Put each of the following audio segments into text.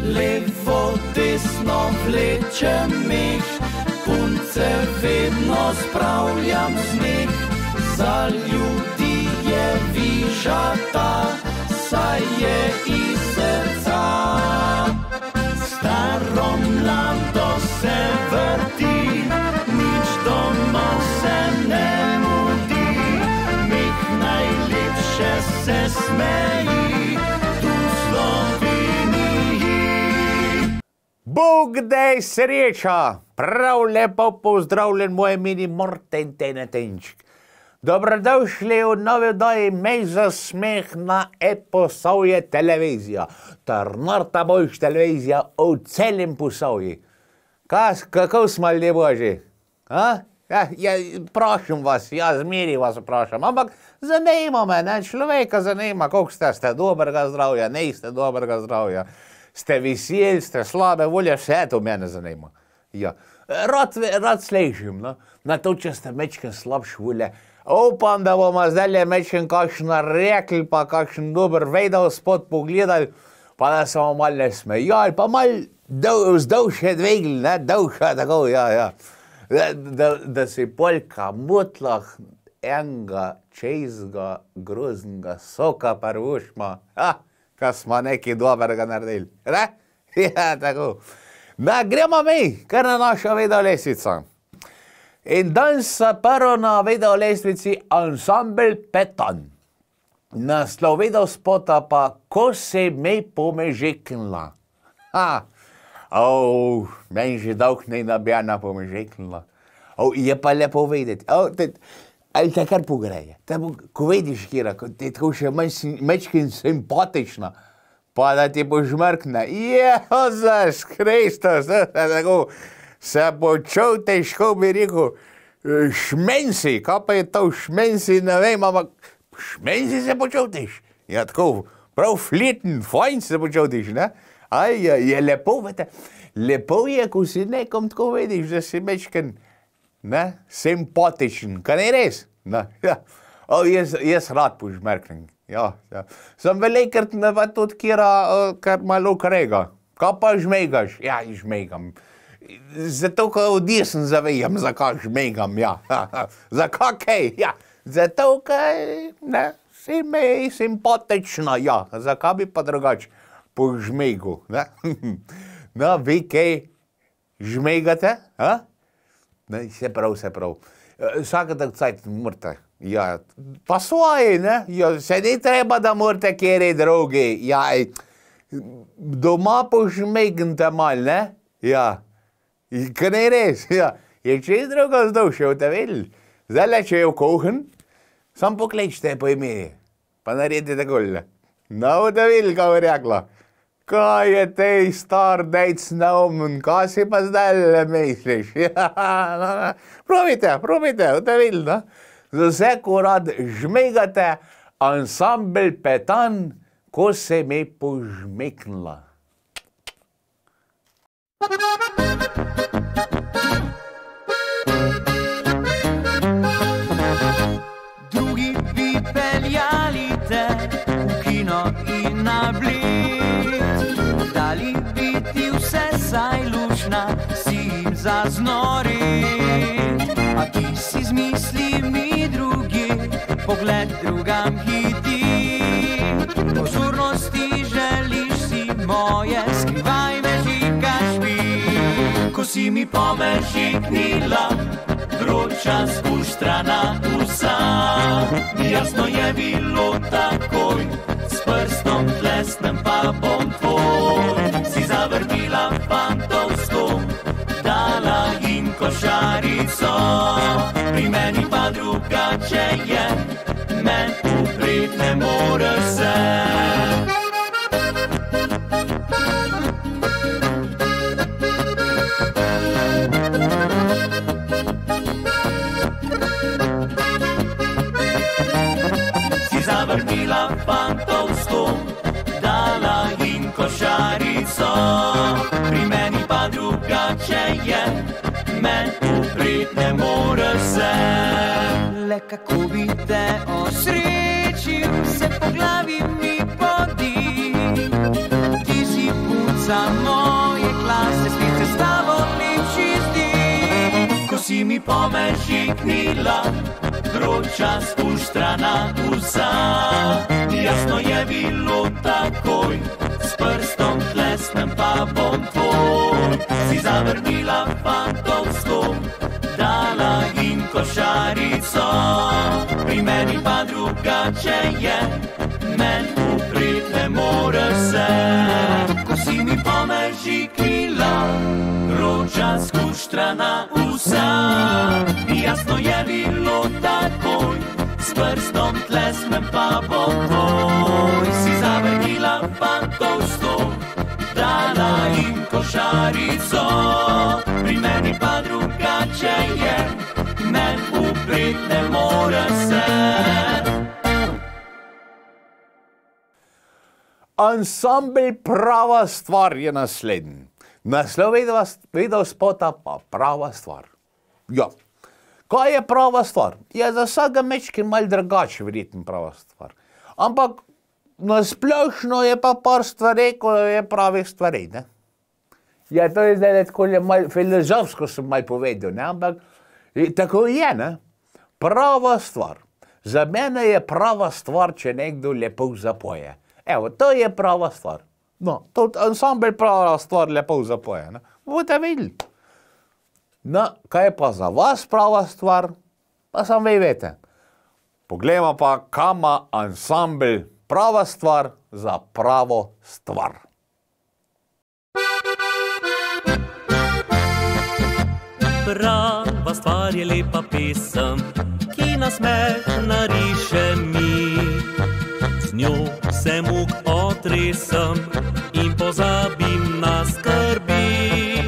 Levo, desno vlečem jih, punce vedno spravljam z njih. Za ljudi je vižata, saj je iz srca. Staro mlado se vrti, nič doma se ne mudi. Mih najlepše se smeji, tu v Sloveniji. Bog daj sreča! Prav lepo pozdravljen moj mini Morten Tenetenčk. Dobrodošli v novi oddaji Mej za smeh na e-Posavje televizija. Trnarta boljš televizija v celem Posavji. Kako smo ljudje božji? Prošam vas, zmeri vas prošam, ampak zanima me, ne, človeka zanima, koliko ste dobrega zdravja, niste dobrega zdravja, ste veseli, ste slabe volje, vse to mene zanima. Ja, rad slišim, no, na to, če ste mečken slabš volje. Upam, da bomo zdaj mečken kakšno rekli, pa kakšen dober vedel spod pogledali, pa da se bomo malo smejali, pa malo vzdolže dvigli, ne, dolža tako, ja. Da si polka mutlah enega čezga groznega soka prvušma, ka smo nekaj dobrega naredili, ne? Ja, tako. Da, gremo mi, kar na našo videolestvico. In danes se prvo na videolestvici ansambel Petan. Naslov videospota pa Ko se me pomežeknila. Meni že dolg ne nabjana pomežeknila. Je pa lepo vedeti. Ali te kar pogreje. Ko vidiš, Kira, ti je tako še mečkin simpatična, pa da ti požmrkne. Jezus Kristus, tako se počel težko, bi rekel, šmensi, kaj pa je to šmensi, ne vem, ampak šmensi se počutiš. Ja, tako, prav fleten, fajn se počutiš, ne? Je lepo, vete, lepo je, ko si nekom tako vidiš, da si mečken, ne, simpatičen, kaj ne res? Jaz rad požmrknem. Ja. Sem velikrat ne pa tudi Kira, kar malo krega. Kaj pa žmegaš? Ja, žmegam. Zato, ko odisem zavijam, zakaj žmegam, ja. Zakaj kaj? Ja. Zato, kaj, ne, si mi simpatična, ja. Zakaj bi pa drugače požmegu, ne? No, vi kaj žmegate, Ne, se prav. Vsaka tak cajt morate. Ja, pa svoji, ne? Ja, se ni treba, da morate kjeri drugi. Ja, doma požmegnite mal, ne? Ja. Kaj ne res? Ja. Je čez drugo zdolše, boste vedeli? Zdaj, če je v kuhen, sam poklečite po imeni. Pa naredite takole. No, boste vedeli, kaj bi rekla. Kaj je tej star dejc neumen, kaj si pa zdaj misliš? Ja, probajte, boste videli, no? Za vse, ko rad žmegate, ansambel Petan, Ko se me požmeknila. Drugi bi peljali te v kino in na Bled. Dali bi ti vse, saj lušna si jim zaznorit. A ti si z mislimi drugi, pogled drugam hiti. Pozornosti želiš si moje, skrivaj me žikaš mi. Ko si mi pomežiknila, vroča spuštrana usa. Jasno je bilo takoj, s prstom tlesnem pa bom tvoj. Si zavrtila fantovsko, dala jim košarico. Pri meni pa drugače je, men uprit ne moreš se. Si zavrtila fantovsko, dala jim košarico. Pri meni pa drugače je, men uprit ne moreš se. Le kako bi te osrečil, se po glavi mi podi. Ti si punca učiteljica moje klase, spet se s tabo lepši zdi. Ko si mi pomežiknila, vroča skuštrana uza. Jasno je bilo takoj, s prstom tlesnem pa bom tvoj. Si zavrnila fantovsko, dala in košarico. Pri meni pa drugače je, men uprit ne moreš se. Ko si mi pomežiknila, vroča skuštrana uza. Jasno je bilo takoj, s prstom tlesnem pa bom tvoj. Si zavrnila fantovsko, dala in košarico. Pri meni pa drugače je, men uprit ne more se. Ansambel Prava stvar je naslednji. Naslov videospota pa Prava stvar. Ja, kaj je prava stvar? Je za vsega mečki mal drugače verjetno prava stvar. Ampak nasplošno je pa par stvari, ko je pravih stvari, ne? Ja, to je zdaj tako mal filozofsko sem mal povedal, ne? Ampak tako je, ne? Prava stvar. Za mene je prava stvar, če nekdo lepo zapoje. Evo, to je prava stvar. No, to ansambel Prava stvar lepo zapoje, ne? Boste videli. No, kaj je pa za vas prava stvar? Pa sam vi vete. Poglejmo pa, kam ima ansambel Prava stvar za pravo stvar. Prava stvar je lepa pesem, ki nasmeh nariše mi. Z njo se muk otresem in pozabim na skrbi.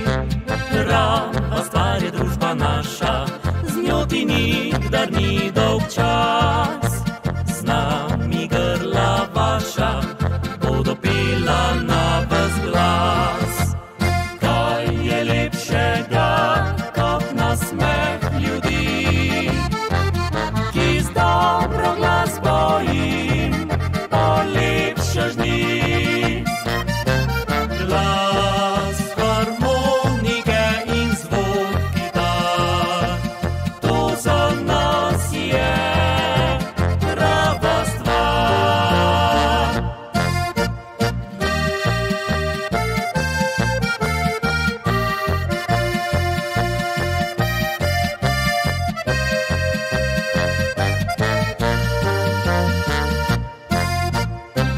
Prava stvar je družba naša, z njo ti nikdar ni dolg čas. Z nami grla vaša bodo pela na ves glas. Kaj je lepšega kot nasmeh ljudi, ki z dobro glasbo jim polepšaš dni. Glas harmonike in zvok kitar, to za nas je prava stvar.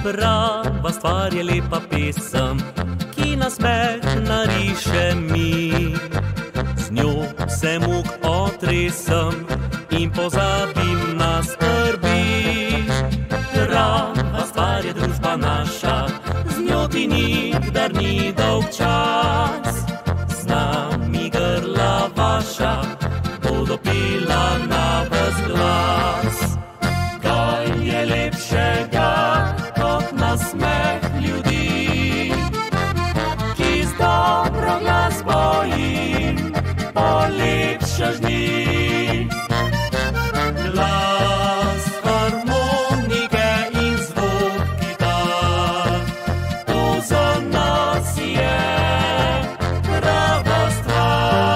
Prava stvar je lepa pesem, ki nasmeh nariše mi. Z njo se muk otresem in pozabim na skrbi. Prava stvar je družba naša, z njo ti nikdar ni dolg čas. Z nami grla vaša bodo pela na ves glas. Kaj je lepšega kot nasmeh ljudi, ki z dobro glasbo jim polepšaš dni. Glas harmonike in zvok kitar, to za nas je prava stvar.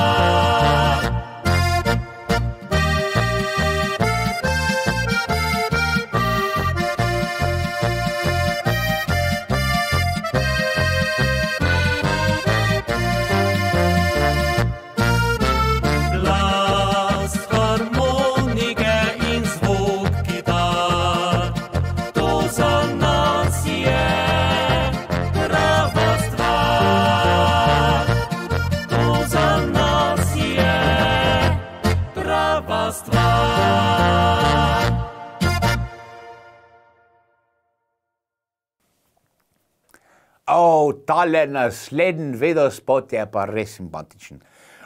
Glas harmonike in zvok kitar, to za nas je prava stvar. To za nas je prava stvar. Tale naslednji videospot je pa res simpatičen.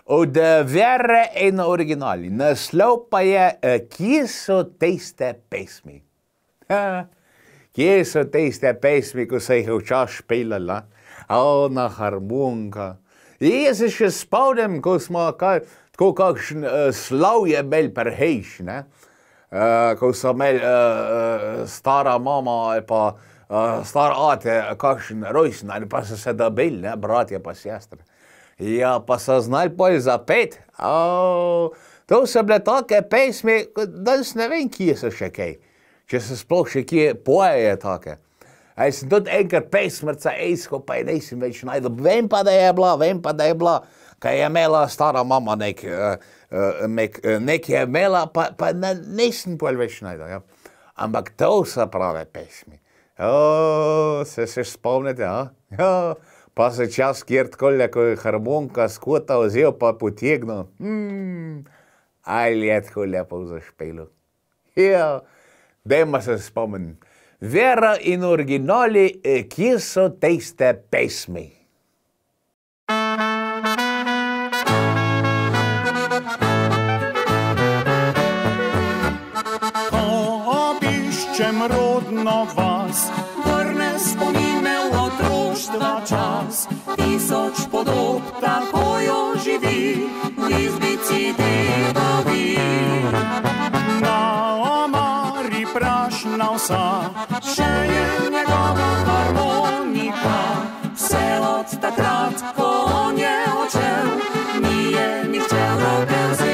Od Vere in originali. Naslov pa je Kje so tiste pesmi? Kje so tiste pesmi, ko se jih včasih špilala? Na harmonika. Jaz se še spomnim, ko smo tako kakšen slav je imel prehejš, ne? Ko so imeli stara mama ali pa star ate, kakšen rojsten, ali pa so se dobili, ne, bratje pa sestre. Ja, pa so znali poj zapet. To so bile take pesmi, danes ne vem, kje so še kaj. Če se sploh še kje pojeje take. A jaz sem tudi enkrat pesmrca ejsko, pa je nisem več najdel. Vem pa, da je bila, kaj je imela stara mama nek je imela, pa nisem pol več najdel. Ja. Ampak to so prave pesmi. Se spomnite, a? Ja. Pa se čas kjer takole, ko je harmonika skota vzel, pa potegnil. Ali je tako lepo zašpelo. Ja, dajmo se spomniti. Vera in originali, kje so tiste pesmi? Ko obiščem rodno vas, vrne spomine v otroštva čas. Tisoč podob tako jo živi, v izbici dedovi. Na omari prašna vsa, še je njegova harmonika. Vse od takrat, ko on je odšel, ni je nihče v roke vzel.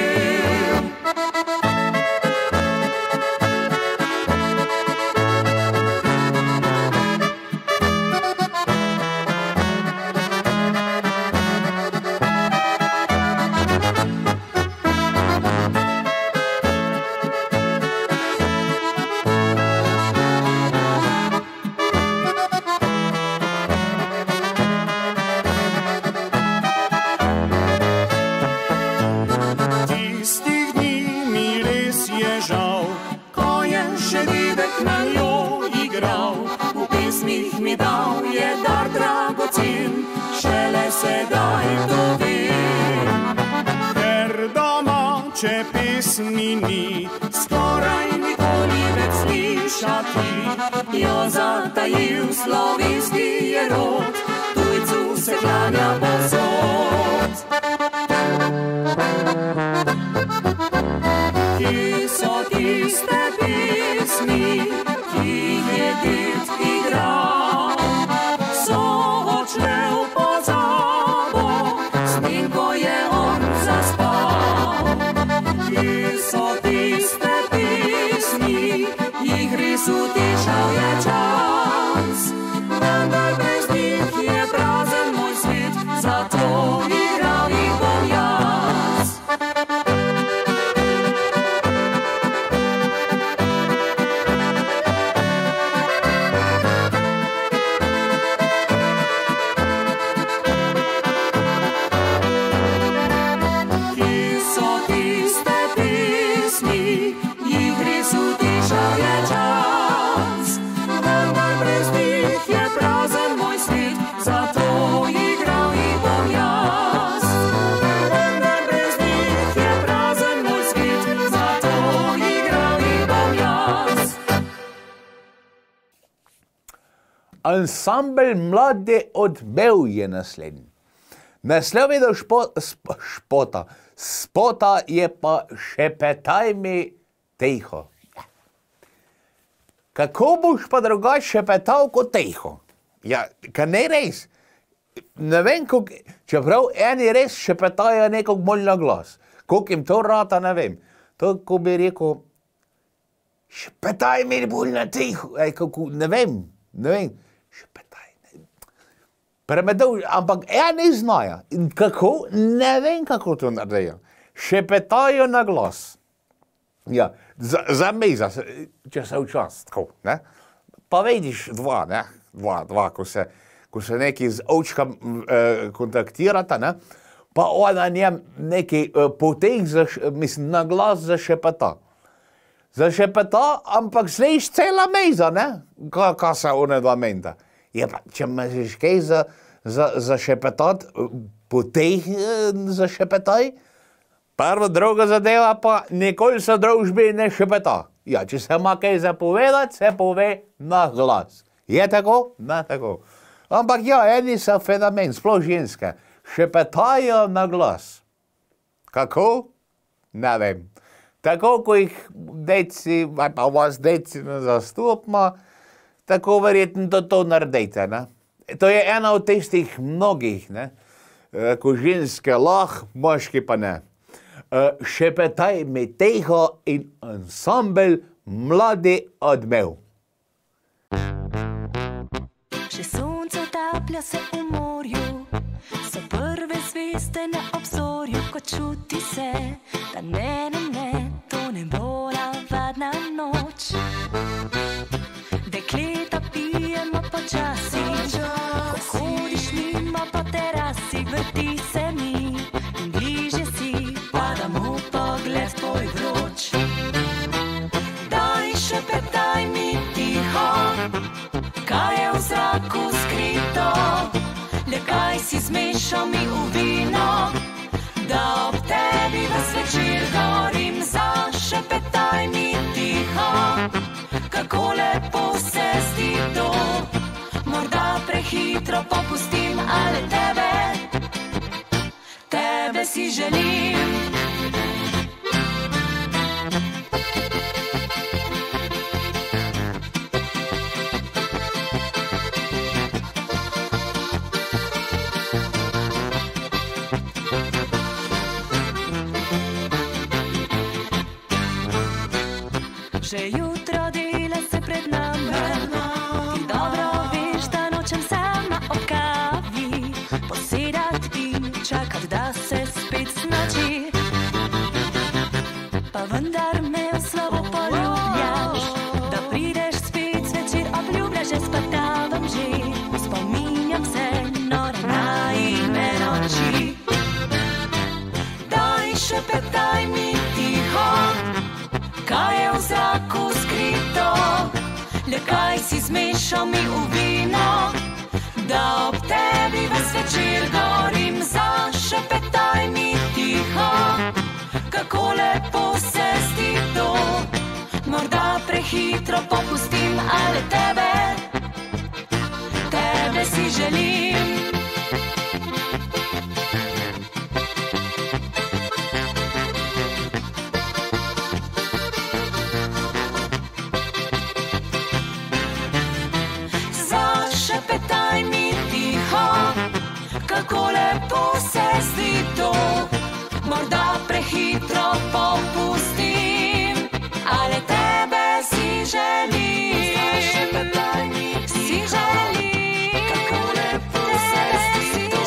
Če pesmi ni, skoraj nikoli več slišati, jo zatajil slovenski je rod, tujcu se klanja povsod. Kje so tiste pesmi, ki jih je ded igral, so odšle v pozabo, s njim, ko je on zaspal. Kje so tiste pesmi, jih res utišal je čas, vendar brez njih je prazen moj svet, zato igral jih bom jaz. Ansambel Mlade odmev je naslednji. Naslov je do spota je pa Šepetaj mi tiho. Kako boš pa drugače šepetal kot tiho? Ja, ka ne res. Ne vem, čeprav eni res šepetajo nekako bolj na glas. Koliko jim to rata, ne vem. To, ko bi rekel, šepetaj mi bolj na tiho. Ne vem. Šepetaj. Premedel, ampak eni znajo. In kako? Ne vem, kako to naredijo. Šepetajo na glas. Ja, za meza, če se včas, tako, ne? Pa vidiš dva, ne? Dva, ko se neki z očkam kontaktirata, ne? Pa ona njem neki poteh, mislim, na glas zašepeta. Zašepeta, ampak sliš cela meza, ne? Kaj se one dva menta. Je pa, če imaš kaj zašepetat, poteh zašepetaj, prva, druga zadeva pa nikoli se družbi ne šepeta. Ja, če se ima kaj zapovedati, se pove na glas. Je tako? Ne tako. Ampak ja, eni so fenomen, sploh ženske. Šepetajo na glas. Kako? Ne vem. Tako, ko jih deci, ali pa vas deci ne zastopma, tako verjetno to naredite. Ne? To je ena od tistih mnogih, ne? Ko ženske lahko, moški pa ne. Šepetaj med teho in ansambel Mladi odmev. Še sonce utaplja se v morju, so prve zvezde na obzorju, ko čuti se, da ne, to ne bo navadna noč. Dekleta pijemo počasi, ko hodiš mimo po terasi, vrti se mi in bliže si, padamo pogled tvoj vroč. Daj šepetaj mi tiho, kaj je v zraku skrito, le kaj si zmešal mi v vino, da ob tebi ves večer gorim. Zašepetaj mi tiho, kako lepo se zdi to, morda prehitro popustim, ali tebe si želim. Že jutro dela se pred nami, ti dobro veš, da nočem sama ob kavi posedat in čakat, da se spet znoči. Pa vendar me v slovo poljubljaš, da prideš spet zvečer, obljubljaš, že spatavam že, spominjam se nore naivne noči. Daj šepetaj mi tiho, kaj je v zraku skrito, le kaj si zmešal mi v vino, da ob tebi ves večer gorim. Zašepetaj mi tiho, kako lepo se zdi to, morda prehitro popustim, ali tebe si želim. Šepetaj mi tiho, kako lepo se zdi to, morda prehitro popustim, ali tebe si želim. Šepetaj mi si želim, kako lepo se zdi to,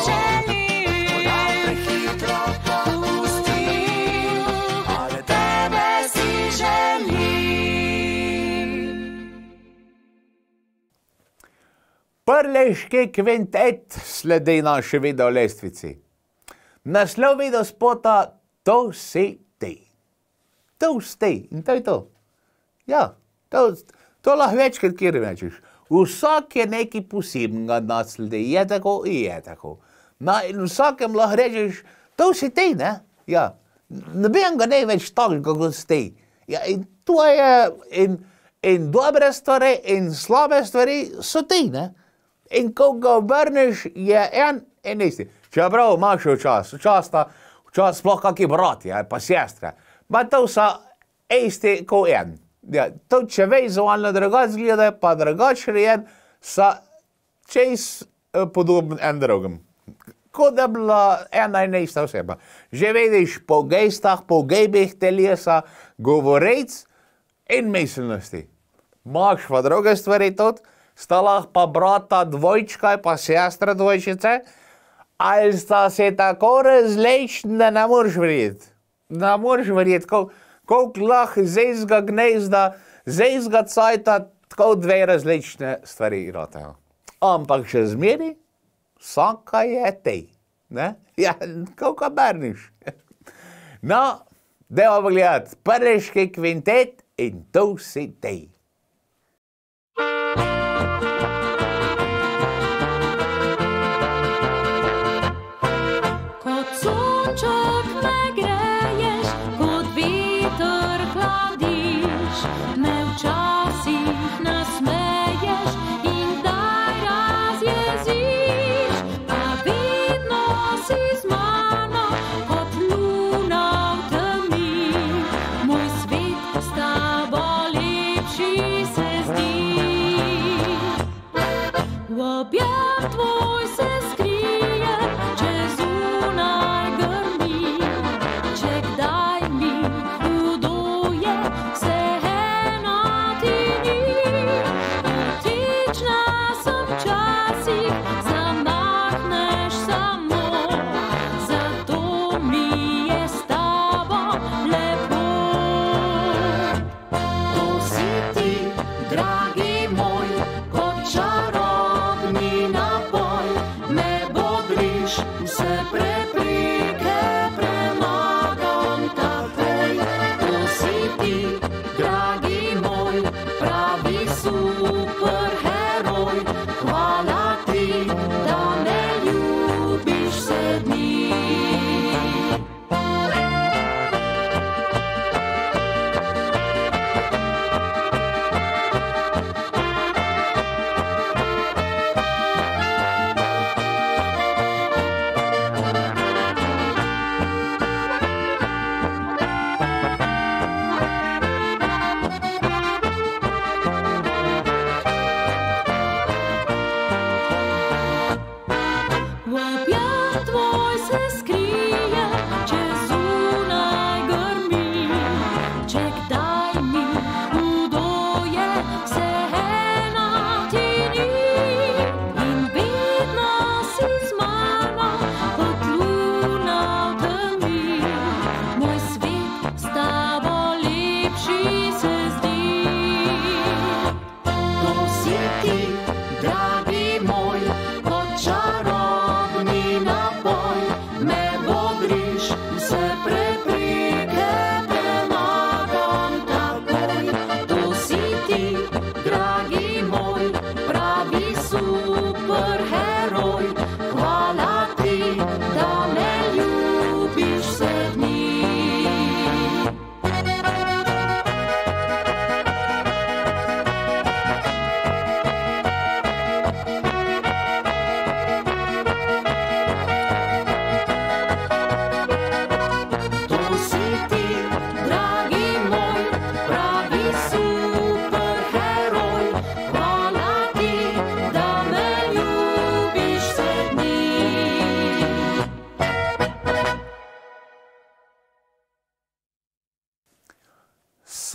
morda prehitro popustim, ali tebe si želim. Prleški kvintet sledi naši video lestvici. Naslov video spota To si ti. To si ti. In to je to. Ja, to lahko večkrat kjer rečeš. Vsak je nekaj posebnega nasledi. Je tako in je tako. In vsakem lahko rečeš, to si ti, ne? Ja. Noben ga ne več takega, kot si ti. Ja, in to je, in dobre stvari, in slabe stvari so ti, ne? In ko ga obrneš, je en in isti. Čeprav imaš včasih sploh kakšni brati, pa sestre. Pa to so isti kot en. Ja, to če vizualno drugače gledajo, pa drugače rejen, so čez podoben en drugim. Kot da bila ena in ista oseba. Že vidiš po gestah, po gibih telesa, govoric in miselnosti. Imaš pa druge stvari tudi, sta lahko pa brata dvojčka pa sestra dvojčice, ali sta se tako različni, da ne moreš verjeti. Ne moreš verjeti, koliko lahko z istega gnezda, z istega cajta, tako dve različne stvari ratajo. Ampak še zmeri, vsaka je tej. Ne? Ja, koliko berniš. No, dajmo pogledati, Prleški kvintet in To si ti. Moj svet postaja bolj lepši. vse prepreke premagam takoj. To si ti, dragi moj, pravi superheroj. Hvala ti, da me ljubiš vse dni.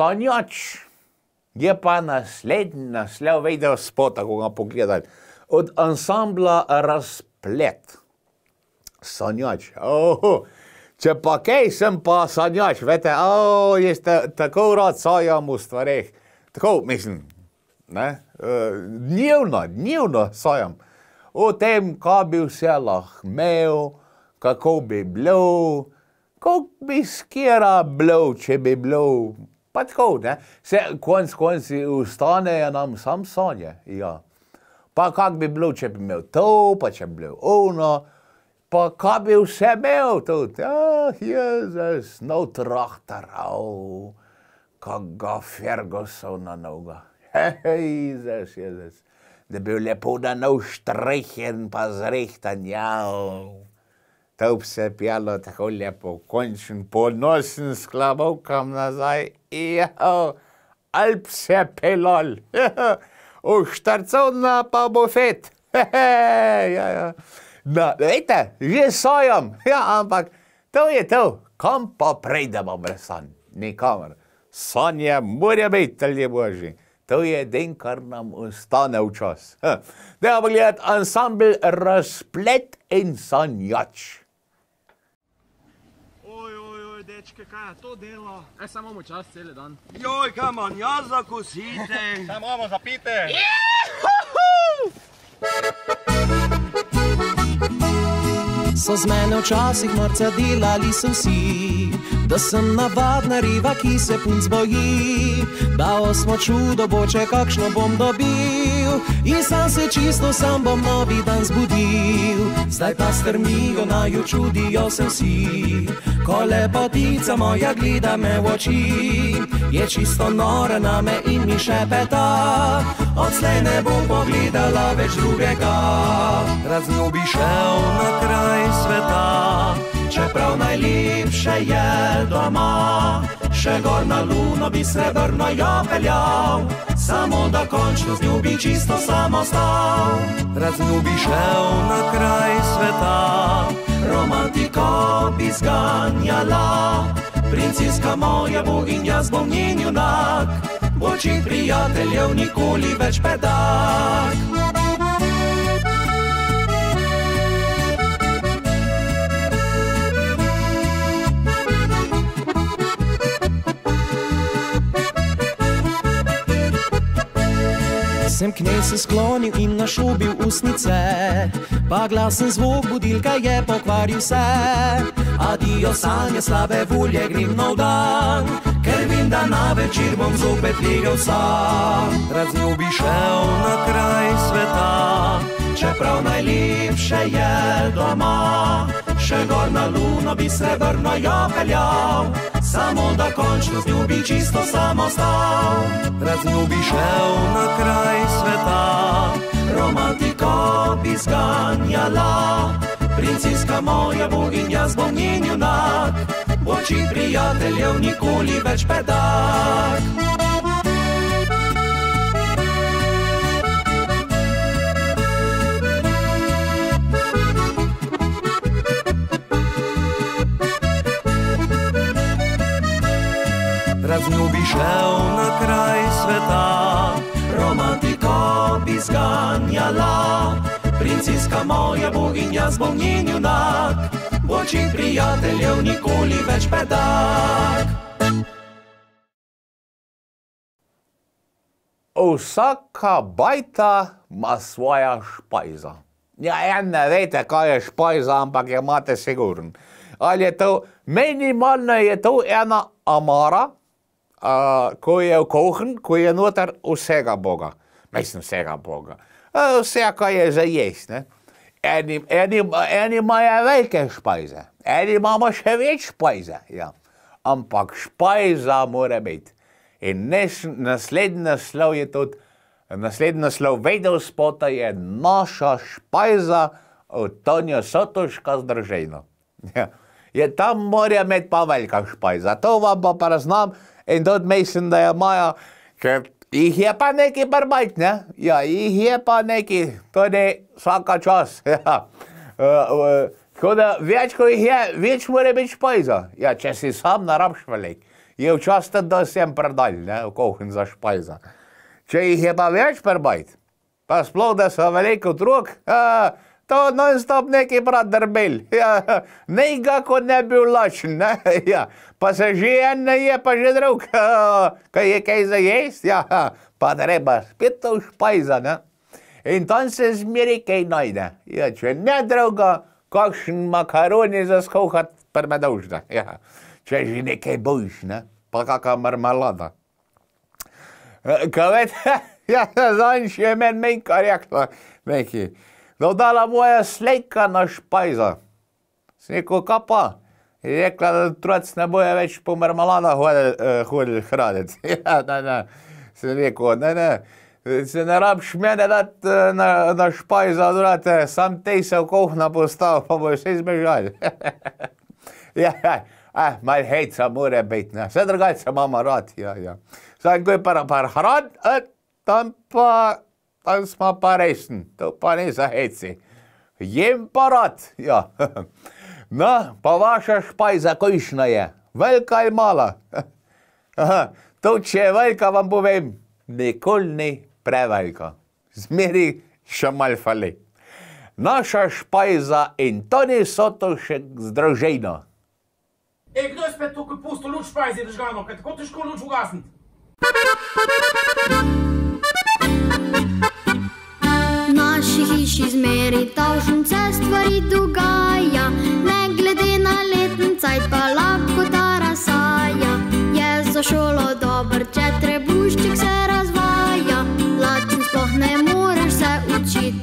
Sanjač je pa naslov video spota, ko ga pogledali, od ansambla Razplet. Sanjač, če pa kaj sem pa sanjač, vete, jaz tako rad sajam v stvareh, tako, mislim, ne, dnevno sajam, o tem, kaj bi vse lahko imel, kako bi bilo, kako bi skera bilo, če bi bilo, pa tako, ne, se konci ustanejo nam sam sanje, ja. Pa kak bi bilo, če bi imel to, pa če bi bilo ono, pa kaj bi vse imel tudi, Jezus, no traktorov, kak ga Fergusona noga, Jezus, da bi lepo da nov štrihen pa zrehtan, to bi se pjalo tako lepo, končen ponosen s klobukam nazaj, ali bi se pelal, štarcovna pa bufet, no, vejte, že sajam, ampak to je to, kam pa prejdemo brez sanj, nikamor, sanje mora biti, ljudje božji, to je den, kar nam ostane v čas. Dajmo pogledati ansambl Razplet in Sanjač. Dečke, kaj je to delo? Samo imamo čas cele dan. Joj, kaj manj jaz za kosite? Kaj imamo za pite? So z mene včasih marca delali so vsi, da sem navadna riva, ki se punc boji, da osmo čudo bo, če kakšno bom dobil, in sam bom novi dan zbudil. Zdaj pa strmijo naju, čudijo se vsi, ko lepotica moja gleda me v oči, je čisto nora name in mi šepeta, odslej ne bom pogledala več drugega. Rad z njo bi šel na kraj sveta, čeprav najlepše je doma, še gor na luno bi srebrno jo peljal, samo da končno z njo bi čisto sam ostal. Rad z njo bi šel na kraj sveta, romantiko bi zganjala, princesa moja bo in jaz bom njen junak, bočih prijateljev nikoli več pedak. knez se sklonil in našubil usnice, pa glasen zvok budilka je pokvaril vse. Adijo sanje slabe volje, grem nov dan, ker vem, da na večer bom zopet legel sam. Rad z njo bi šel na kraj sveta, čeprav najlepše je doma. Še gor na luno bi srebrno jo peljal, samo da končno z njo bi čisto sam ostal. Rad z njo bi šel na kraj sveta, romantiko bi zganjala. Princiska moja bo in jaz bom njen junak, boči prijateljev nikoli več bedak. Rad z njo bi šel na kraj sveta, romantiko bi zganjala. Princiska moja bo in jaz bom njen junak, boči prijateljev nikoli več bedak. Vsaka bajta ima svoja špajza. Ja, ne vete, kaj je špajza, ampak je imate sigurno. Ali je to, minimalno je to ena amara, ko je v kuhin, ko je noter vsega Boga. Mislim, vsega Boga. Vse, kaj je za jest, ne. Eni imajo velike špajze, eni imamo še več špajze, ja. Ampak špajza mora biti. In naslednji naslov je tudi, naslednji naslov videospota je naša špajza od Tonja Sotoška z družino. Ja. Tam mora imeti pa velika špajza, to vam pa raznam in tudi mislim, da je imajo, ker jih je pa neki barbajt, ne? Ja, jih je pa neki, to ne vsaka čas, ja. Tako da več, ko jih je, več mora biti špajza. Ja, če si sam ne rabiš velik, je včasih da sem predal, ne, v kuhin za špajza. Če jih je pa več barbajt, pa sploh da so veliko otrok, to non-stop neki brat drbel, ja, nekako ne bil lačen, ne, ja, pa se že en ne je, pa že drug, kaj je kaj za jest, ja, pa treba spet to špajza, ne, in tam se zmeri kaj najde, ja, če ne druga, kakšen makaroni za skuhat prmedožda, ja, če že nekaj bojiš, ne, pa kaka marmelada. Kaj vete, ja, zanj še men menka rekla, neki, dodala moja slejka na špajza. Sem rekel, kaj pa? Je rekla, da otroci ne bojo več po marmelada hodili hraniti. Ja, ne. Sem rekel, ne. Se ne rabiš mene dati na špajza, odvrate, sam tej se v kuhna postavil, pa bojo vse zbežali. Ja, malo hejca mora biti, ne. Vse drugače mama rad, ja. Sam ko je par hran, tam smo pa resen, to pa ne za heci. Jem pa rad, ja. No, pa vaša špajza košna je, velika ali mala? To, če je velika, vam povem, nikoli ni prevelika. Zmeri še mal fali. Naša špajza in Toni Sotošek z družino. Kdo je spet tukaj pustil luč špajzi držgano, kaj tako težko luč ugasniti? V naši hiši zmeri tavšence stvari dogaja, ne glede na letni cajt pa lahko ta razsaja. Je za šolo dober, če trebušček se razvaja, lačen sploh ne moreš se učit.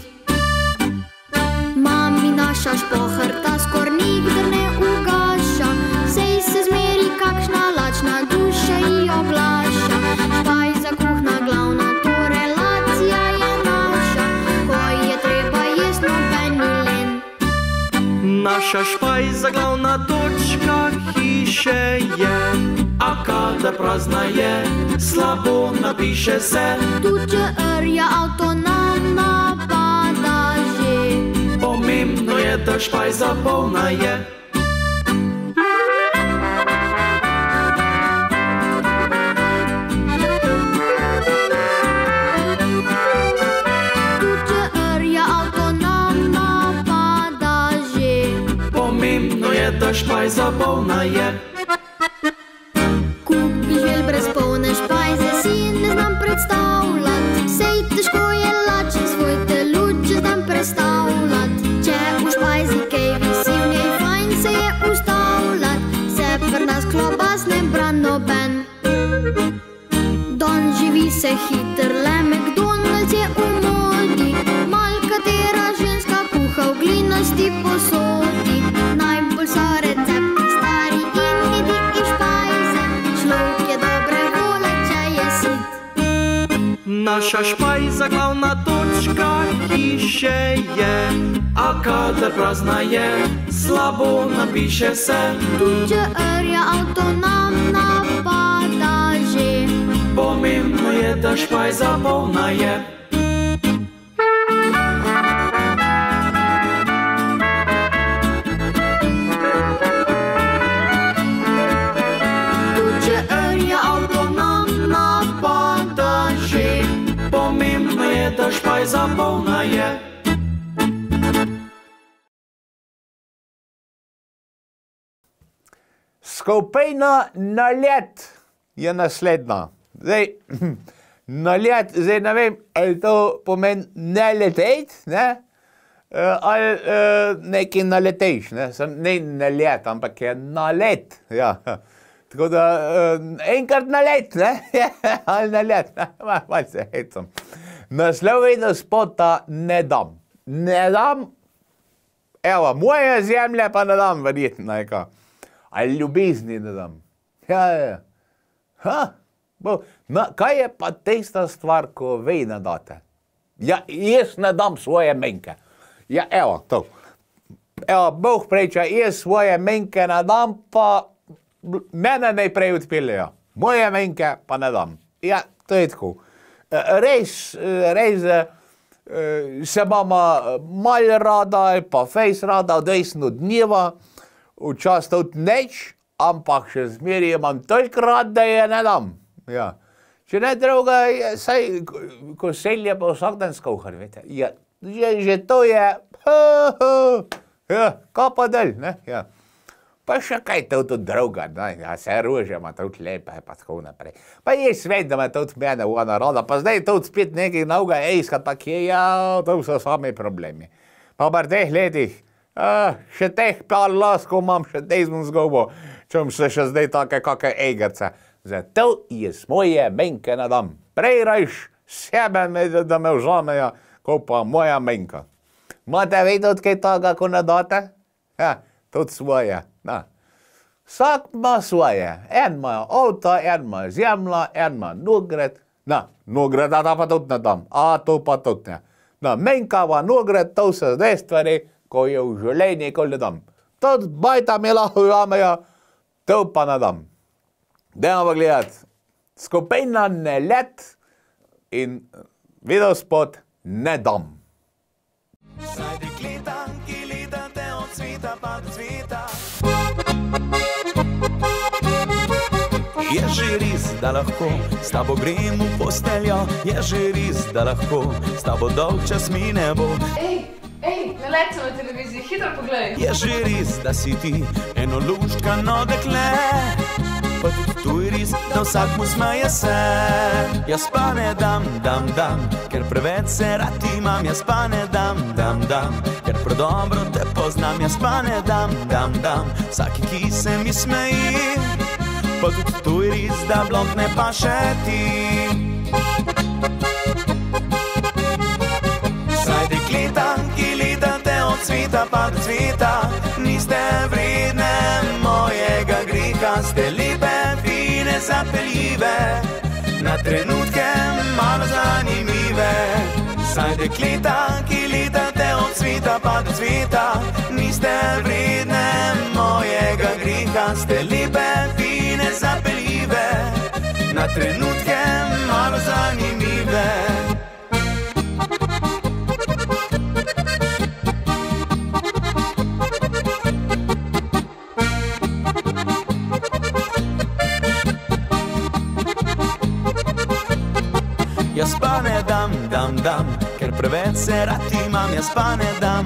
Mami naša špohrta skor nikdar ne ugaša, sej se zmeri kakšna lačna duša ji oglaša. Špajza kuhna glavna, to relacija je naša, ko je treba jest noben ni len. Naša špajza glavna točka hiše je, a kada prazna je, slabo napiše se. Tu je avtonomna pada že, Pomembno je, da špajza polna je. Da špajza polna je. Kup žel brez polne špajze si ne znam predstavljati, sej težko je se hiter le McDonald's je v modi, mal katera ženska kuha v glinasti posodi. Najbolj so recepti stari in jedi in špajze, človek je dobre vole, če je sit. Naša špajza glavna točka hiše je, a kadar prazna je, slabo napiše se. Če rja avtonomna pada že, Pomembno je, da špajza polna je. če rja avtonomna pada že, Pomembno je, da špajza polna je. Skupina nalet je naslednja. Zdaj, nalet, zdaj ne vem, ali to pomeni ne leteti, ne? Ali nekaj naletejš, ne? Ne nalet, ampak je nalet, ja. Tako da enkrat nalet, ne? Ali nalet, malo se hecam. Naslov je spota ne dam. Ne dam, evo, moje zemlje pa ne dam, verjetno, neka. Ali ljubezni ne dam. Ja. Kaj je pa tista stvar, ko vej ne date? Ja, jaz ne dam svoje menke. Ja, evo, to. Evo, Bog preča, jaz svoje menke ne dam, pa mene najprej odpeljejo. Moje menke pa ne dam. Ja, to je tako. Res se mama mal rada, pa fejs rada, odvisno od dneva, včasih tudi neč, ampak še zmeri imam toliko rad, da je ne dam. Ja. Če ne druga, saj koselje pa vsak dan skuhar, vete. Ja, že to je, ja, kapa del, ne, ja. Pa še kaj tudi druga, ne, ja, se rože ima tudi lepe, pa tako naprej. Pa je svet, da me tudi mene ona rada, pa zdaj tudi spet nekaj novega ejskat, pa kje, ja, to so sami problemi. Pa bar teh letih, še teh par laskov imam, še teh sem zgobo, čem se še zdaj take kakve egerce. Zato jaz moje menke ne dam. Prej rajš sebe, da me vzamejo, ko pa moja menka. Imate vedeti kaj toga, ko ne date? Ja, tudi svoje. Na. Vsak ima svoje. En ima avto, en ima zemlja, en ima nogred. Na, nogreda pa tudi ne dam. A to pa tudi ne. Na, menkava nogred, to so zdaj stvari, ko je v življenju nikoli ne dam. Tudi bajta mi lahko vzamejo, to pa ne dam. Dajmo pa gledati. Skupina ne let in video spot ne dam. Saj dekleta, ki letate od sveta pa do sveta. Je že res, da lahko s tabo grem v posteljo, je že res, da lahko s tabo dolg čas mine bo. Ej, ne leti na televiziji, hitro pogledaj. Je že res, da si ti eno luštkano dekle, pa tudi tu je res, da vsak mu smeje se. Jaz pa ne dam, ker preveč se rad imam. Jaz pa ne dam, ker predobro te poznam. Jaz pa ne dam, vsaki, ki se mi smeji. Pa tudi tu je res, da blond ne paše ti. Saj dekleta, ki letate od sveta pa do sveta, niste vredne mojega greha. Ste lepe, fine, zapeljive, na trenutke malo zanimive. Saj dekleta, ki letate od sveta pa do sveta, niste vredne mojega greha. Ste lepe, fine, zapeljive, na trenutke malo zanimive. Jaz pa ne dam, ker preveč se rad imam. Jaz pa ne dam,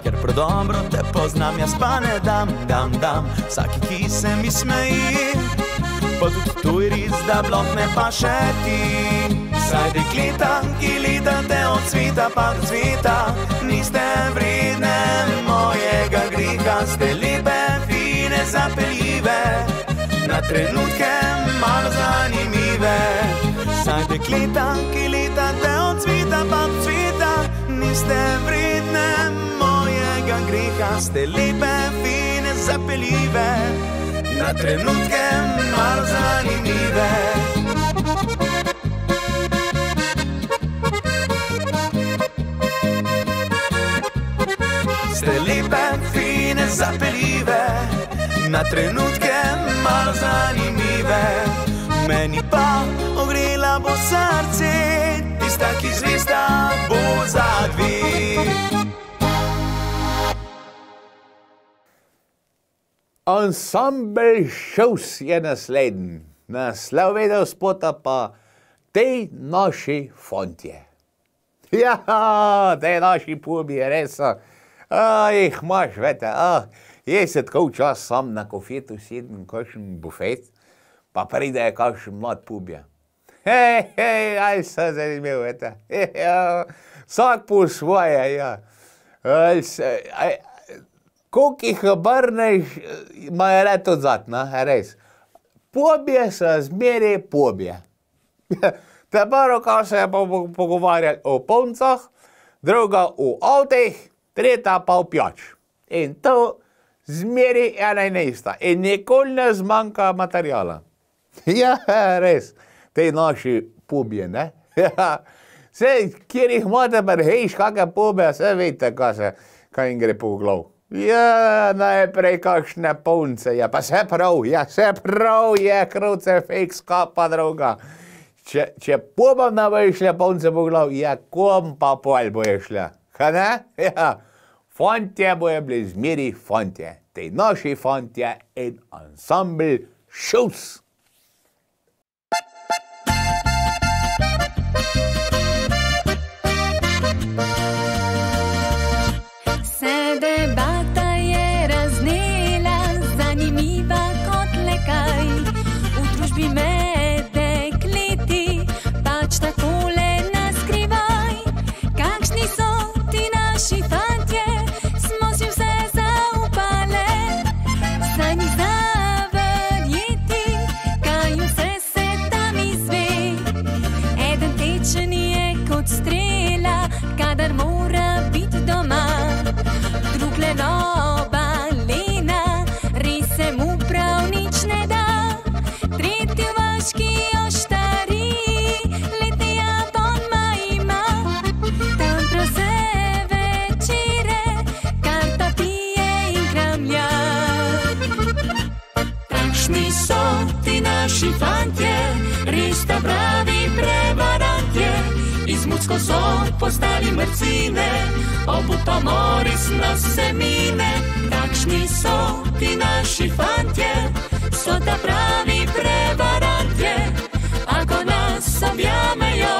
ker predobro te poznam. Jaz pa ne dam, vsaki, ki se mi smeji. Pa tudi tu je res, da blond ne paše ti. Saj dekleta, ki letate od sveta pa do sveta, niste vredne mojega greha. Ste lepe, fine, zapeljive, na trenutke malo zanimive. Na dekleta, ki letate od cvita pa do cvita, niste vredne mojega greha, ste lepe, fine, zapeljive, na trenutke malo zanimive. Ste lepe, fine, zapeljive, na trenutke malo zanimive. Meni pa ogrela bo srce, tista, ki zvezda bo zadvi. Ensemble Shows je naslednji. Naslov spota pa Tej naši fantje. Ja, tej naši pubi, res so. Jih imaš, vete, jaz se tako včas sam na kofetu sedim, kakšen bufet, pa pride kakšen mlad pubje. Hej, aj so zanimiv, vete. Vsak po svoje, ja. Koliko jih obrneš, imajo rad odzad, res. Pobje so zmeri pobje. Te prvo, ko se je pogovarjali o puncah, druga o avtih, tretja pa o pijač. In to zmeri ena in ista. In nikoli ne zmanjka materijala. Ja, res. Te naši pobje, ne? Sej, kjer jih imate brhejš, kakve pobje, se vidite, kaj jim gre po glav. Ja, najprej kakšne punce, ja, pa se prav je, kruce, fiks, kapa druga. Če pobam ne bojo šle punce po glav, ja, kom pa pol bojo šle, ka ne? Ja, fantje bojo bili zmeri fantje, te naši fantje in Ensemble Shows. Naši fantje, res sta pravi prevarantje, iz mucko so postali mrcine, obupamo res nas se mine. Takšni so ti naši fantje, so ta pravi prevarantje, ako nas objamejo,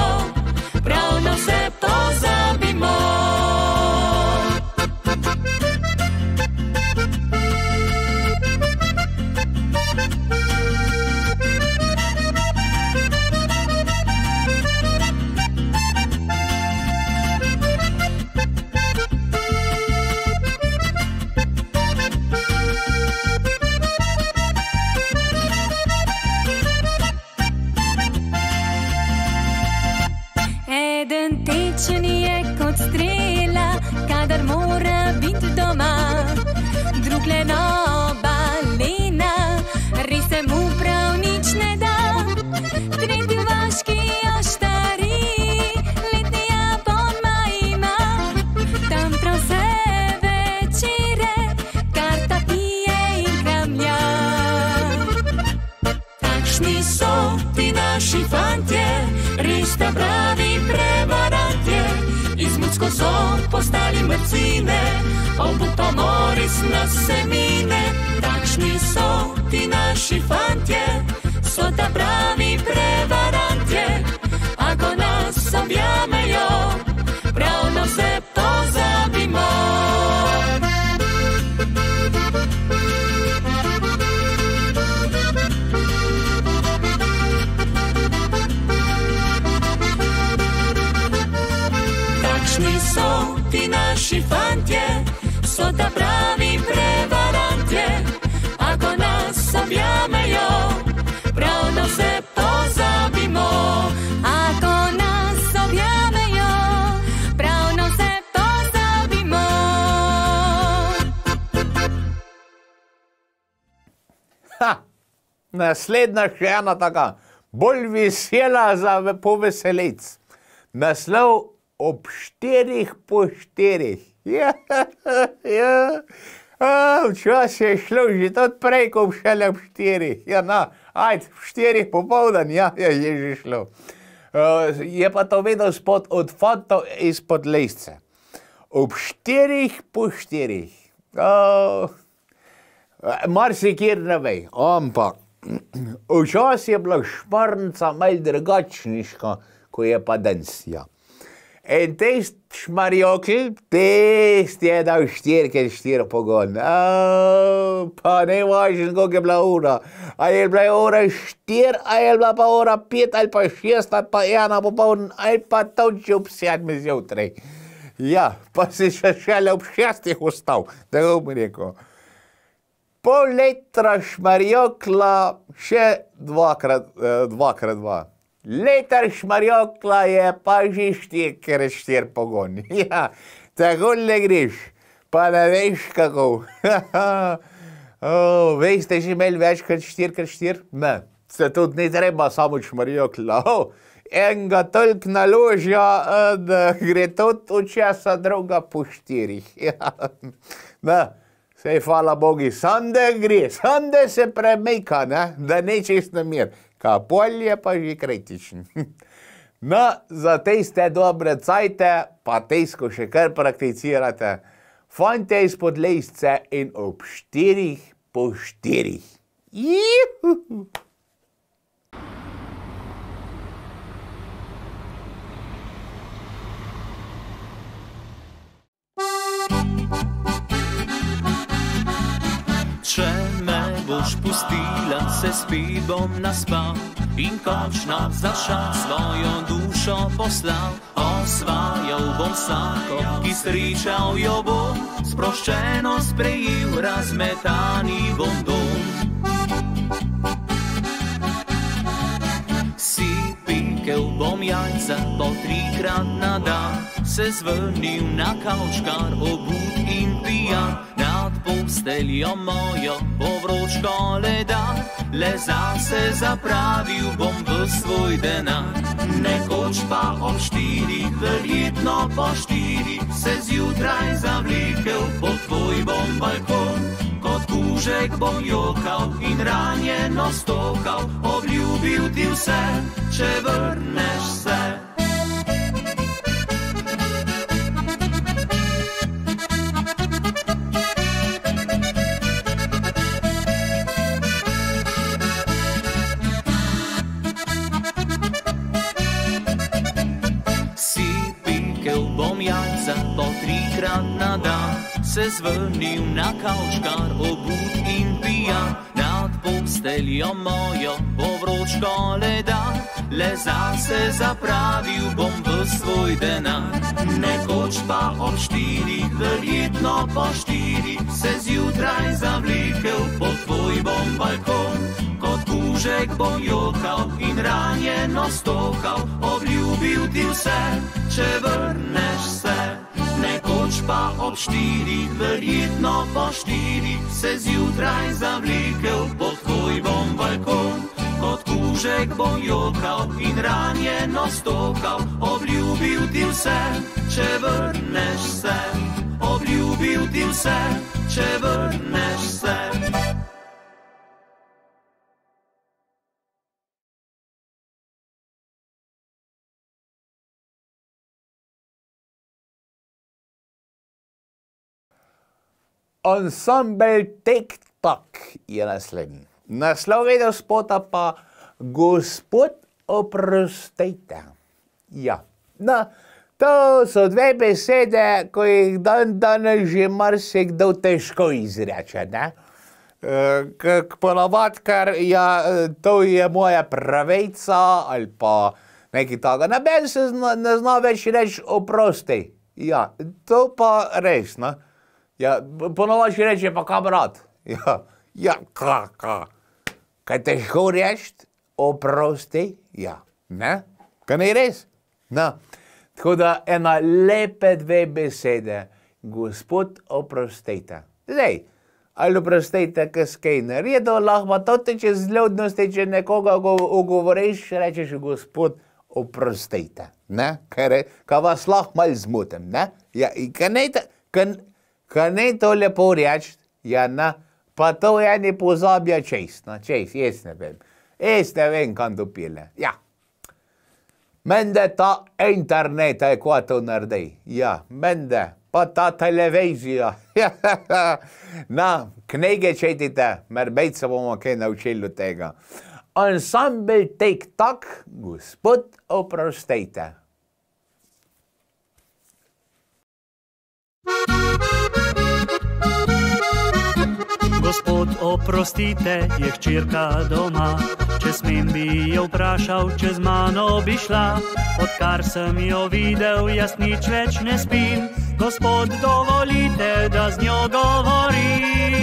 pravno se pozabimo. Postali mrcine, obupamo res nas se mine. Takšni so ti naši fantje, so ta pravi prevarantje, ako nas objamejo, pravno se pozabimo. Takšni so ti naši fantje, so ta pravi prevarantje, ako nas objamejo, pravno se pozabimo. Ha, naslednja še ena taka, bolj vesela za poveselic. Naslov ob 4 po 4. Ja, ja. Včasih je šlo že tudi prej, ko šele ob 4. Ja, na, ajde, v 4 popoldan, ja, je že šlo. Je pa to vedel spod od fantov izpod lejsce. Ob 4 po 4. Marsikjer ne ve, ampak včasih je bila šmarnica malo drugačniška, ko je pa danes, ja. In test šmarjokl, test je dal 4x4 pogon. Pa ne važno, koliko je bila ura. A je bila ura 4, a je bila pa ura 5, ali pa 6, ali pa 1 popoldan, ali pa točno ob 7 zjutraj. Ja, pa si še šele ob 6 ostal, da bom rekel. Pol litra šmarjokla, še 2x2. Liter šmarjokla je pa že 4x4 pogon. Ja, tako ne greš, pa ne veš kako. Vej, ste že imeli večkrat 4x4? Ne, se tudi ne treba samo šmarjokla. Enega toliko naložja, da gre tudi od časa druga po 4. Ja, ne, sej hvala Bogi, sande gre, sande se premika, ne, da ne čist na mir. Ka polje pa že kritičen. No, za tej ste dobre cajte, pa tejsko še kar prakticirate. Fante izpod lejsce in ob 4 po 4. Juhu! Če me boš pustila, se spet bom naspal in končno za šal svojo dušo poslal. Osvajal bom vsako, ki srečal jo bom, sproščeno sprejel, razmetani bom dom. Si pekel bom jajca po 3-krat na dan, se zvrnil na kavč, kar obud in pijan. Nad posteljo mojo bo vročko leda, le zase zapravil bom v svoj denar. Nekoč pa ob 4, verjetno po 4, se zjutraj zavlekel pod tvoj bom balkon. Kot kužek bom jokal in ranjeno stokal, obljubil ti vse, če vrneš se. Po 3-krat na dan se zvrnil na kavč, kar obud in pijan. Nad posteljo mojo bo vročko leda, le zase zapravil bom v svoj denar. Nekoč pa ob 4, verjetno po 4, se zjutraj zavlekel pod tvoj bom balkon. Kot kužek bom jokal in ranjeno stokal, obljubil ti vse, če vrneš se. Nekoč pa ob 4, verjetno po 4, se zjutraj zavlekel pod tvoj bom balkon. Kot kužek bom jokal in ranjeno stokal, obljubil ti vse, če vrneš se. Obljubil ti vse, če vrneš se. Ansambel Tek-Tak je naslednji. Naslov vedel spota pa Gospod oprostite. Ja, no, to so dve besede, ko jih danes že marsikdo težko izreče, ne? Ponavad, ker ja, to je moja pravica ali pa nekaj takega. Noben se ne zna več reči oprosti. Ja, to pa res, ne? Ja, ponovat še reče pa kamrat. Ja, kaj težko reči oprosti? Ja, ne? Kaj ne res? No, tako da ena lepe dve besede. Gospod oprostite. Zdaj, ali oprostite, kaj skaj naredil, lahko to teče z ljudnosti, če nekoga ugovoriš, rečeš, gospod, oprostite, ne, kaj vas lahko malo zmotim, ne, ja, in kaj ne to lepo reči, ja, ne, pa to eni pozabja čez, no, čez, jaz ne vem, kam to pile, ja. Mende ta internet, ko to naredi, ja, mende, pa ta televizija, na, knjige čitite, merbejt se bomo kaj naučili od tega. Ansambel Tik-tak, gospod, oprostite. Gospod, oprostite, je hčerka doma. Če smem bi jo vprašal, če z mano bi šla. Odkar sem jo videl, jaz nič več ne spim. Gospod, dovolite, da z njo govorim.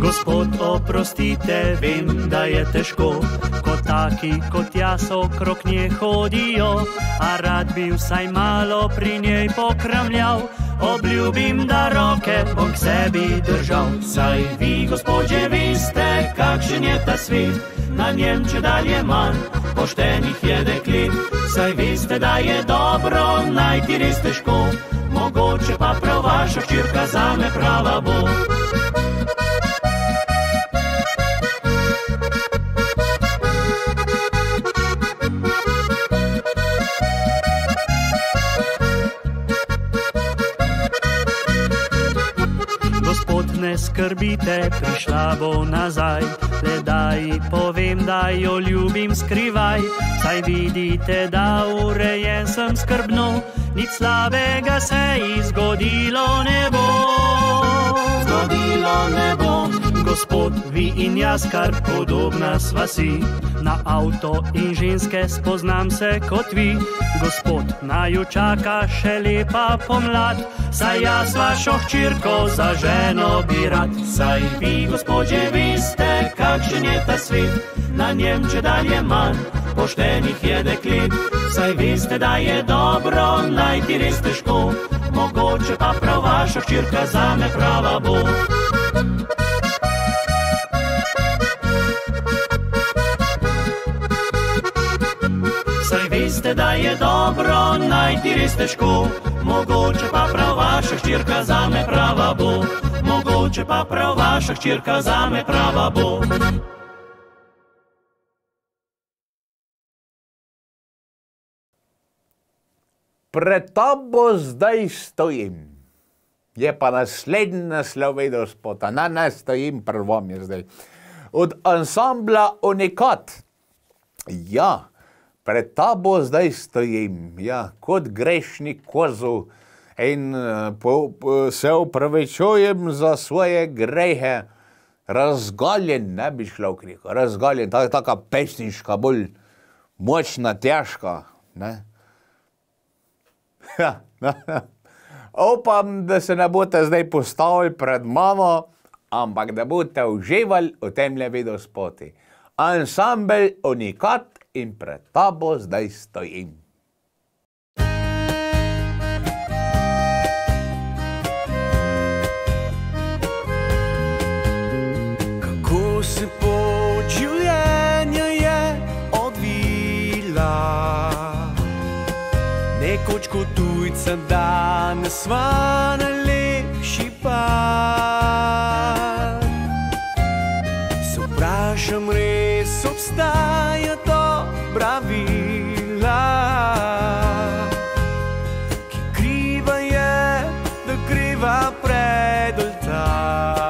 Gospod, oprostite, vem, da je težko, ko taki kot jaz okrog nje hodijo, a rad bi vsaj malo pri njej pokramljal. Obljubim, da roke bom k sebi držal. Saj vi, gospodje, veste, kakšen je ta svet, na njem čedalje manj poštenih je deklet. Saj veste, da je dobro najti res težko, mogoče pa prav vaša hčerka zame prava bo. Ne skrbite, prišla bo nazaj, le da ji povem, da jo ljubim skrivaj. Saj vidite, da urejen sem skrbno, nič slabega se ji zgodilo ne bo. Gospod, vi in jaz kar podobna sva si, na avto in ženske spoznam se kot vi. Gospod, naju čaka še lepa pomlad, saj jaz vašo hčerko za ženo bi rad. Saj vi, gospodje, veste, kakšen je ta svet, na njem čedalje manj poštenih je deklet. Saj veste, da je dobro najti res težko, mogoče pa prav vaša hčerka zame prava bo. Saj veste, da je dobro najti res težko, mogoče pa prav vaša hčerka zame prava bo. Mogoče pa prav vaša hčerka zame prava bo. Pred tabo zdaj stojim. Je pa naslednji naslov videospota, ne stojim, prvom je zdaj. Od ansambla Unikat. Ja, pred tabo zdaj stojim, ja, kot grešni kozu in se upravičujem za svoje grehe. Razgaljen, ne bi človek rekel, razgaljen, taka pesniška, bolj močna, težka, ne. Upam, da se ne boste zdaj postavili pred mano, ampak da boste uživali v temle videospoti. Ansambel Unikat in pred tabo zdaj stojim. Kako se pot življenja je odvila, nekoč kot tujca, danes sva najlepši par. Se vprašam, res obstaja dobra vila, ki kriva je, da greva pred oltar.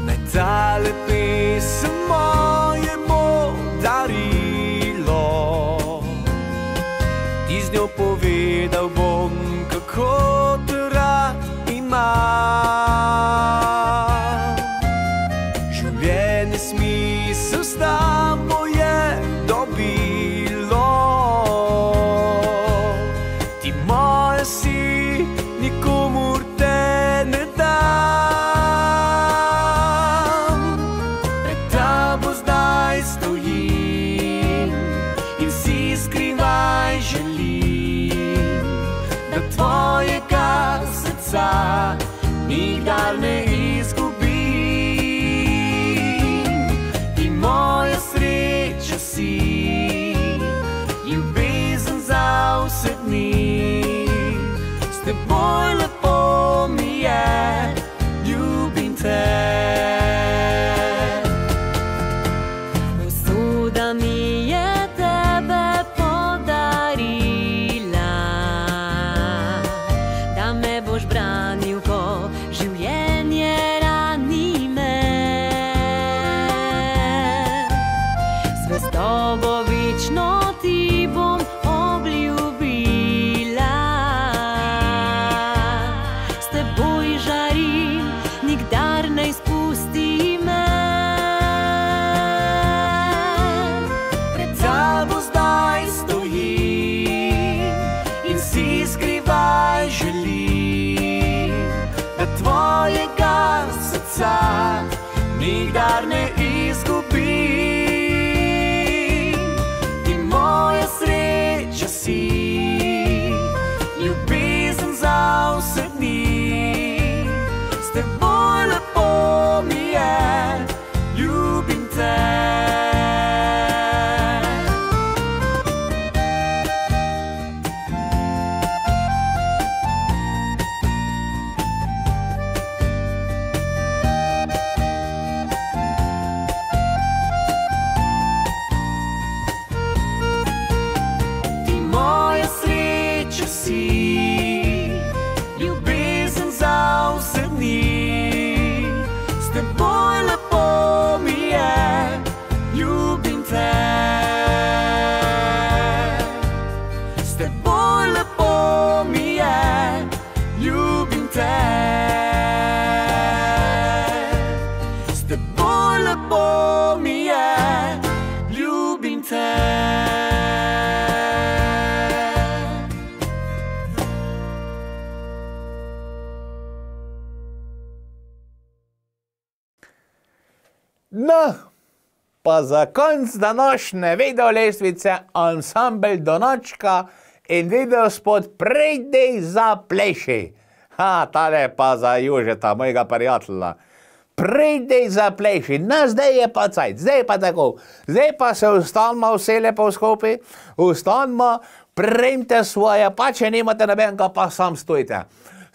Naj tale pesem mojemu darilo, ti z njo povedal bom, kako te rad imam. Življenje smisel s tabo je dobilo, ti moja si, nikomur te ne dam. Pred tabo zdaj stojim in si skrivaj želim, da tvojega bolj lepo mi je, ljubim te. Usoda mi je tebe podarila, da me boš branil, ko življenje rani me. Zvestobo večno ti bom obljubila, s teboj žarim, nikdar ne izpusti me. Pred tabo zdaj stojim in si skrivaj želim, da tvojega srca nikdar ne izgubim. Ti moja sreča si, ljubezen za vse dni, s teboj lepo mi je, ljubim te. Ti moja sreča si, ljubezen za vse dni, s teboj lepo mi je, ljubim te. S teboj lepo mi je, ljubim te. S teboj lepo mi je, ljubim te. No, pa za konc današnje video lestvice ansambel Donačka in video spod Prejdej zapleši. Ha, tale pa za Jožeta, mojega prijatelja. Prejdej zapleši. No, zdaj je pa cajt, zdaj je pa tako. Zdaj pa se ustanimo vse lepo skupaj, ustanimo, prejmite svoje, pa če nimate nobenega, pa sam stojite.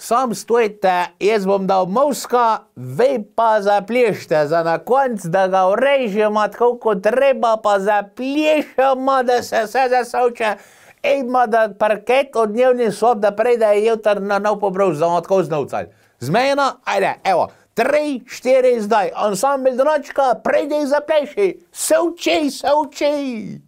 Sam stojite, jaz bom dal Mouska, vej pa zaplešite za na konc, da ga urežemo tako kot treba, pa zaplešemo, da se vse zasavče. Ejmo, da parket od dnevni sob, da prejde jutr na nov pobrov, za tako znovcaj. Zmejeno? Ajde, evo, 3, 4, zdaj. Ansambel Donačka, prejdej zapleši. Savčej, savčej.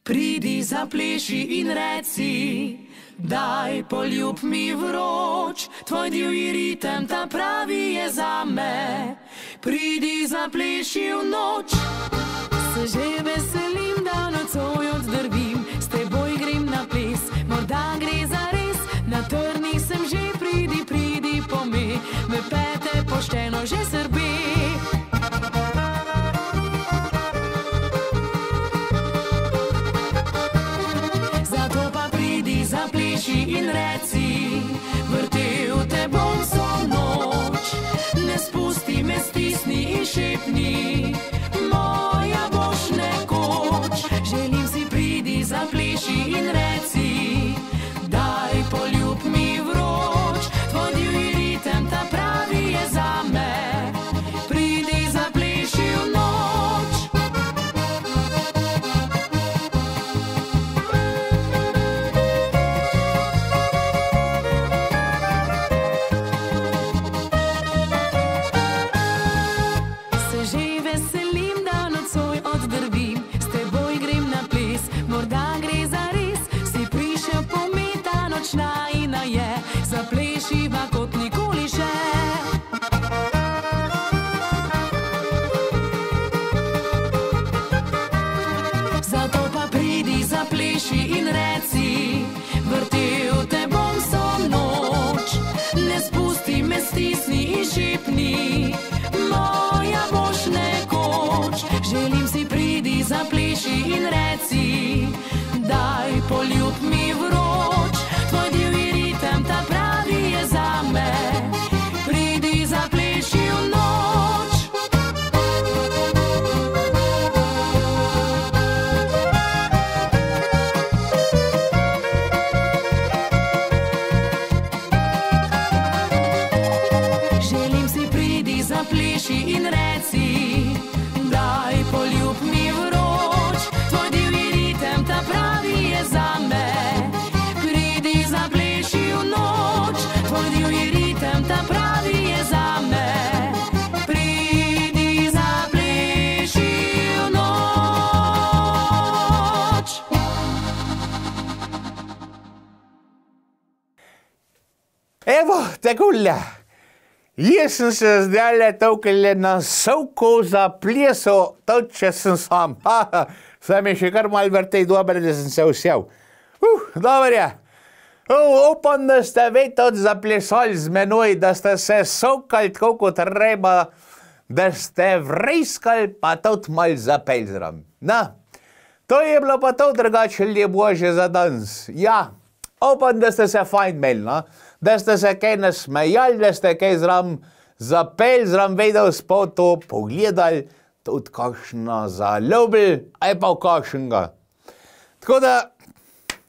Pridi zapleši in reci, daj poljub mi vroč, tvoj divji ritem ta pravi je zame. Pridi zapleši v noč, se že veselim, da nocoj oddrvim, s teboj grem na ples, morda gre za res, na trnih sem že, pridi, pridi po me, me pete pošteno že srbi. Zato pa pridi zapleši in reci, vrtel te bom vso noč, ne spusti me, stisni in šepni, moja boš nekoč. Želim si, pridi zapleši in reci, daj poljub mi vroč, tvoj divji ritem ta pravi je zame. Pridi zapleši v noč. Se že veselim, da nocoj oddrvim, s teboj grem na ples, morda gre za res, si prišel po me, ta nočna ina je, zaplešiva kot nikoli še. Zato pa pridi zapleši in reci, vrtel te bom vso noč, ne spusti me, stisni in šepni, moja boš nekoč. Želim si, pridi zapleši in reci, daj poljub mi vroč, tvoj divji ritem ta pravi je zame. zapleši in reci, daj poljub mi vroč, tvoj divji ritem ta pravi je zame. Pridi zapleši v noč, tvoj divji ritem ta pravi je zame. Pridi zapleši v noč. Evo, takole. Jaz sem se zdaj tokele na sovko zaplesal, to če sem sam. Sem je še kar malo vrtej dober, da sem se vsel. Dobar je. Upam, da ste vi tudi zaplesali z menoj, da ste se sovkali tako kot treba, da ste vrejskali pa tudi malo zapel zram. Na, to je bilo pa to drugače božje za danes. Ja, upam, da ste se fajn imeli, no? Da ste se kaj nasmejali, da ste kaj zram zapel, zram vedel spoto, pogledali, tudi kakšno zaljubili, aj pa kakšnega. Tako da,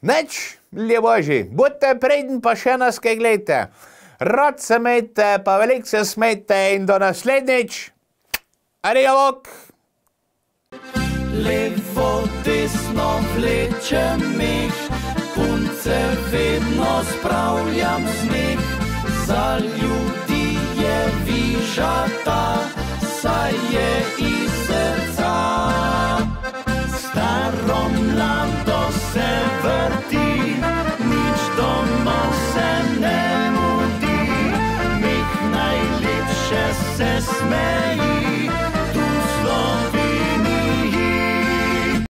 neč, božji, budite preden pa še nas kaj gledajte. Rad se imejte, pa veliko se smejte in do naslednjič. Adijo bok! Levo, desno vlečem meh, punce vedno spravljam smeh. Za ljudi je vižata, saj je iz srca. Staro mlado se vrti,